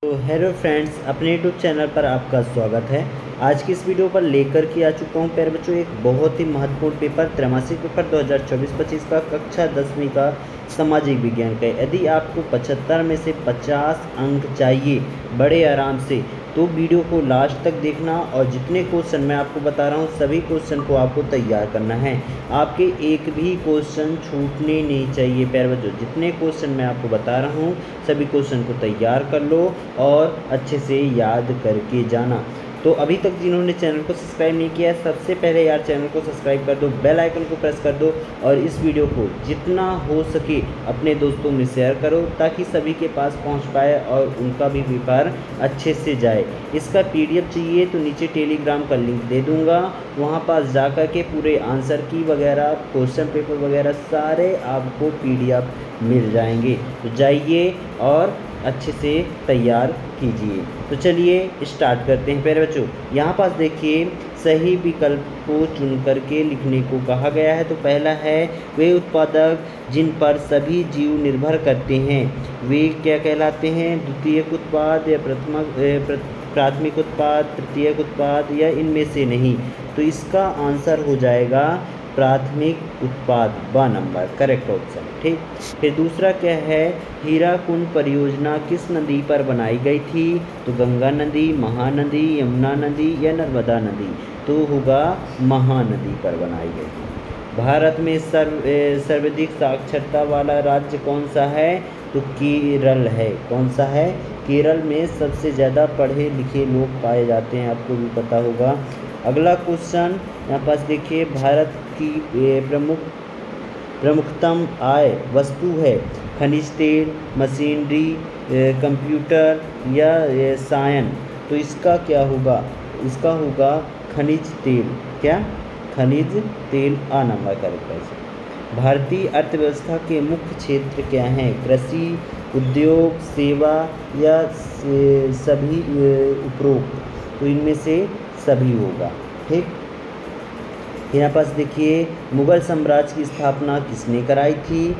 तो hello friends, अपने YouTube channel पर आपका स्वागत है। आज की इस वीडियो पर लेकर के आ चुका हूँ प्यारे बच्चों एक बहुत ही महत्वपूर्ण पेपर त्रैमासिक पेपर 2024-25 का कक्षा 10वीं का सामाजिक विज्ञान का। यदि आपको 75 में से 50 अंक चाहिए बड़े आराम से, तो वीडियो को लास्ट तक देखना और जितने क्वेश्चन मैं आपको बता रहा हूँ सभी क्वेश्चन को आपको तैयार करना है। आपके एक भी क्वेश्चन छूटने नहीं चाहिए प्यारे बच्चों। जितने क्वेश्चन मैं आपको बता रहा हूँ सभी क्वेश्चन को तैयार कर लो और अच्छे से याद करके जाना। तो अभी तक जिन्होंने चैनल को सब्सक्राइब नहीं किया है, सबसे पहले यार चैनल को सब्सक्राइब कर दो, बेल आइकन को प्रेस कर दो और इस वीडियो को जितना हो सके अपने दोस्तों में शेयर करो ताकि सभी के पास पहुंच पाए और उनका भी पेपर अच्छे से जाए। इसका पीडीएफ चाहिए तो नीचे टेलीग्राम का लिंक दे दूंगा, वहां पास जा कर के पूरे आंसर की वगैरह क्वेश्चन पेपर वगैरह सारे आपको पीडीएफ मिल जाएंगे। तो जाइए और अच्छे से तैयार कीजिए। तो चलिए स्टार्ट करते हैं प्यारे बच्चों। यहाँ पास देखिए सही विकल्प को चुन करके लिखने को कहा गया है। तो पहला है वे उत्पादक जिन पर सभी जीव निर्भर करते हैं वे क्या कहलाते हैं? द्वितीयक उत्पाद या प्राथमिक उत्पाद, तृतीयक उत्पाद या इनमें से नहीं। तो इसका आंसर हो जाएगा प्राथमिक उत्पाद, ब नंबर करेक्ट ऑप्शन। ठीक, फिर दूसरा क्या है? हीराकुंड परियोजना किस नदी पर बनाई गई थी? तो गंगा नदी, महानदी, यमुना नदी या नर्मदा नदी। तो होगा महानदी पर बनाई गई थी। भारत में सर्वाधिक साक्षरता वाला राज्य कौन सा है? तो केरल है। कौन सा है? केरल में सबसे ज़्यादा पढ़े लिखे लोग पाए जाते हैं, आपको भी पता होगा। अगला क्वेश्चन यहाँ पास देखिए, भारत की प्रमुखतम आय वस्तु है खनिज तेल, मशीनरी, कंप्यूटर या रसायन। तो इसका क्या होगा? इसका होगा खनिज तेल। क्या? खनिज तेल, आ नंबर करेक्ट है। भारतीय अर्थव्यवस्था के मुख्य क्षेत्र क्या हैं? कृषि, उद्योग, सेवा या सभी उपरोक्त। तो इनमें से सभी होगा। ठीक, यहाँ पास देखिए मुगल साम्राज्य की स्थापना किसने कराई थी?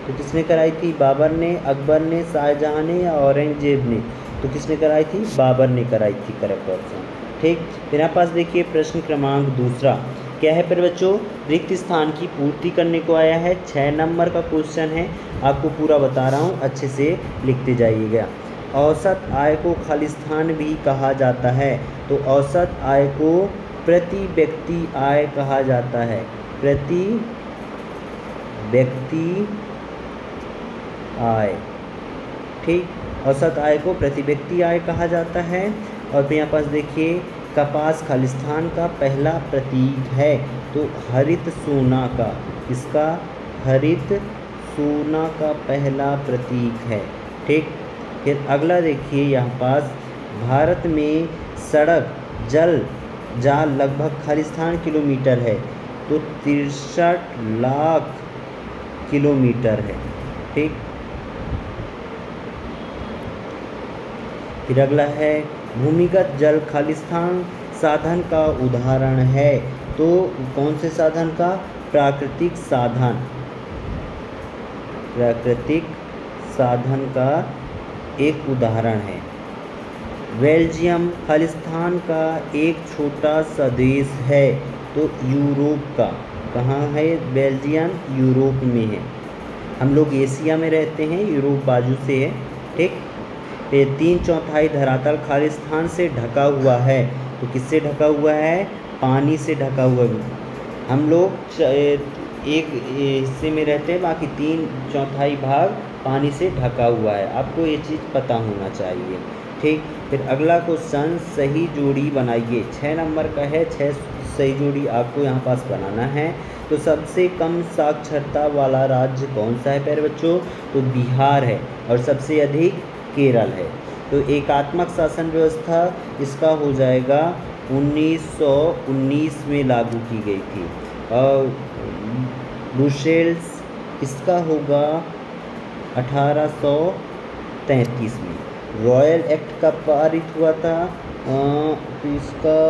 तो किसने कराई थी? बाबर ने, अकबर ने, शाहजहां ने या औरंगजेब ने। तो किसने कराई थी? बाबर ने कराई थी करेक्ट ऑप्शन। ठीक, फिर यहाँ पास देखिए प्रश्न क्रमांक दूसरा क्या है फिर बच्चों? रिक्त स्थान की पूर्ति करने को आया है। 6 नंबर का क्वेश्चन है, आपको पूरा बता रहा हूँ, अच्छे से लिखते जाइएगा। औसत आय को खालिस्तान भी कहा जाता है। तो औसत आय को प्रति व्यक्ति आय कहा जाता है। प्रति व्यक्ति आय। ठीक, औसत आय को प्रति व्यक्ति आय कहा जाता है। और फिर यहाँ पास देखिए कपास खालिस्तान का पहला प्रतीक है। तो हरित सोना का, इसका हरित सोना का पहला प्रतीक है। ठीक, फिर अगला देखिए यहाँ पास भारत में सड़क जल जाल लगभग खालिस्तान किलोमीटर है। तो 63 लाख किलोमीटर है। ठीक, फिर अगला है भूमिगत जल खालिस्तान साधन का उदाहरण है। तो कौन से साधन का? प्राकृतिक साधन। प्राकृतिक साधन का एक उदाहरण है। बेल्जियम खालिस्तान का एक छोटा सा देश है। तो यूरोप का। कहाँ है बेल्जियम? यूरोप में है। हम लोग एशिया में रहते हैं, यूरोप बाजू से है। ठीक, ये 3/4 धरातल खालिस्तान से ढका हुआ है। तो किससे ढका हुआ है? पानी से ढका हुआ है। हम लोग एक हिस्से में रहते हैं, बाकी 3/4 भाग पानी से ढका हुआ है। आपको ये चीज़ पता होना चाहिए। ठीक, फिर अगला क्वेश्चन सही जोड़ी बनाइए। 6 नंबर का है, 6 सही जोड़ी आपको यहाँ पास बनाना है। तो सबसे कम साक्षरता वाला राज्य कौन सा है प्यारे बच्चों? तो बिहार है। और सबसे अधिक केरल है। तो एकात्मक शासन व्यवस्था इसका हो जाएगा 1919 में लागू की गई थी। और ब्रुसेल्स इसका होगा 1833 में। रॉयल एक्ट कब पारित हुआ था? तो इसका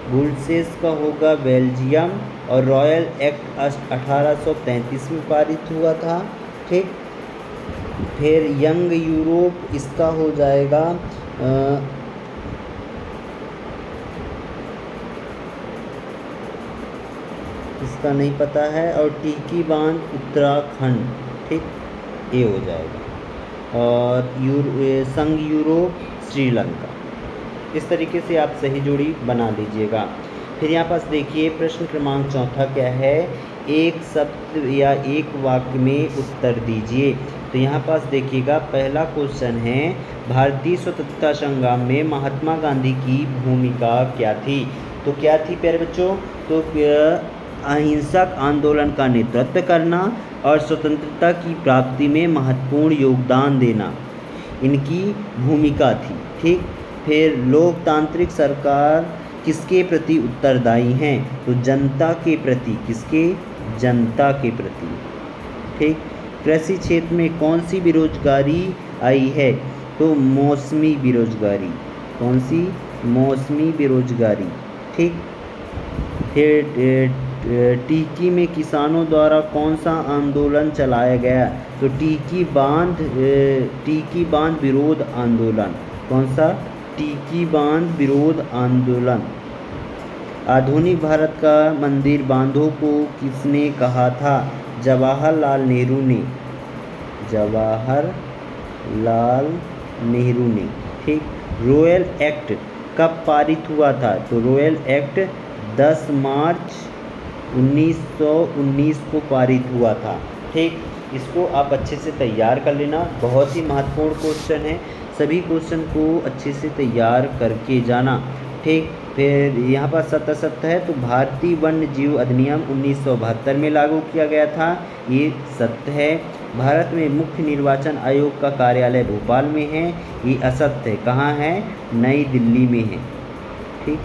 ब्रुसेल्स का होगा बेल्जियम और रॉयल एक्ट 1833 में पारित हुआ था। ठीक, फिर यंग यूरोप, इसका हो जाएगा इसका नहीं पता है। और टिहकी बांध उत्तराखंड, ठीक, ये हो जाएगा। और संघ यूरोप श्रीलंका। इस तरीके से आप सही जोड़ी बना लीजिएगा। फिर यहाँ पास देखिए प्रश्न क्रमांक चौथा क्या है, एक शब्द या एक वाक्य में उत्तर दीजिए। तो यहाँ पास देखिएगा पहला क्वेश्चन है, भारतीय स्वतंत्रता संग्राम में महात्मा गांधी की भूमिका क्या थी। तो क्या थी प्यारे बच्चों, तो अहिंसक आंदोलन का नेतृत्व करना और स्वतंत्रता की प्राप्ति में महत्वपूर्ण योगदान देना इनकी भूमिका थी, ठीक। फिर लोकतांत्रिक सरकार किसके प्रति उत्तरदायी हैं, तो जनता के प्रति, किसके, जनता के प्रति, ठीक। कृषि क्षेत्र में कौन सी बेरोजगारी आई है, तो मौसमी बेरोजगारी, कौन सी, मौसमी बेरोजगारी, ठीक। फिर टिहकी में किसानों द्वारा कौन सा आंदोलन चलाया गया, तो टिहकी बांध विरोध आंदोलन, कौन सा, टिहकी बांध विरोध आंदोलन। आधुनिक भारत का मंदिर बांधो को किसने कहा था, जवाहरलाल नेहरू ने, जवाहरलाल नेहरू ने, ठीक। रॉयल एक्ट कब पारित हुआ था, तो रॉयल एक्ट 10 मार्च 1919 को पारित हुआ था, ठीक। इसको आप अच्छे से तैयार कर लेना, बहुत ही महत्वपूर्ण क्वेश्चन है, सभी क्वेश्चन को अच्छे से तैयार करके जाना, ठीक। फिर यहाँ पर सत्य है, तो भारतीय वन्य जीव अधिनियम 1972 में लागू किया गया था, ये सत्य है। भारत में मुख्य निर्वाचन आयोग का कार्यालय भोपाल में है, ये असत्य है, कहाँ है, नई दिल्ली में है, ठीक।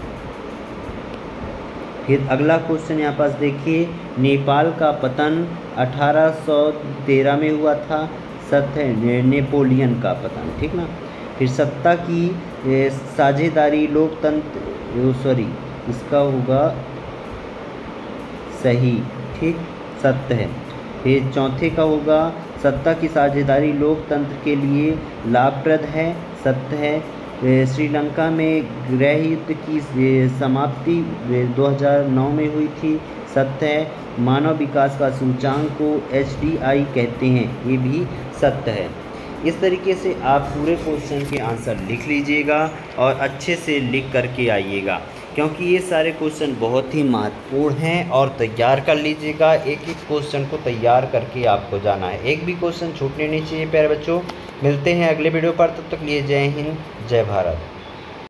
फिर अगला क्वेश्चन यहाँ पास देखिए, नेपाल का पतन 1813 में हुआ था, सत्य है, नेपोलियन का पतन, ठीक ना। फिर सत्ता की साझेदारी लोकतंत्र, इसका होगा सही, ठीक, सत्य है। फिर चौथे का होगा, सत्ता की साझेदारी लोकतंत्र के लिए लाभप्रद है, सत्य है। श्रीलंका में गृह युद्ध की समाप्ति 2009 में हुई थी, सत्य है। मानव विकास का सूचांक को HDI कहते हैं, ये भी सत्य है। इस तरीके से आप पूरे क्वेश्चन के आंसर लिख लीजिएगा और अच्छे से लिख करके आइएगा, क्योंकि ये सारे क्वेश्चन बहुत ही महत्वपूर्ण हैं और तैयार कर लीजिएगा। एक एक क्वेश्चन को तैयार करके आपको जाना है, एक भी क्वेश्चन छूटने नहीं चाहिए प्यारे बच्चों। मिलते हैं अगले वीडियो पर, तब तक लिए जय हिंद, जय भारत।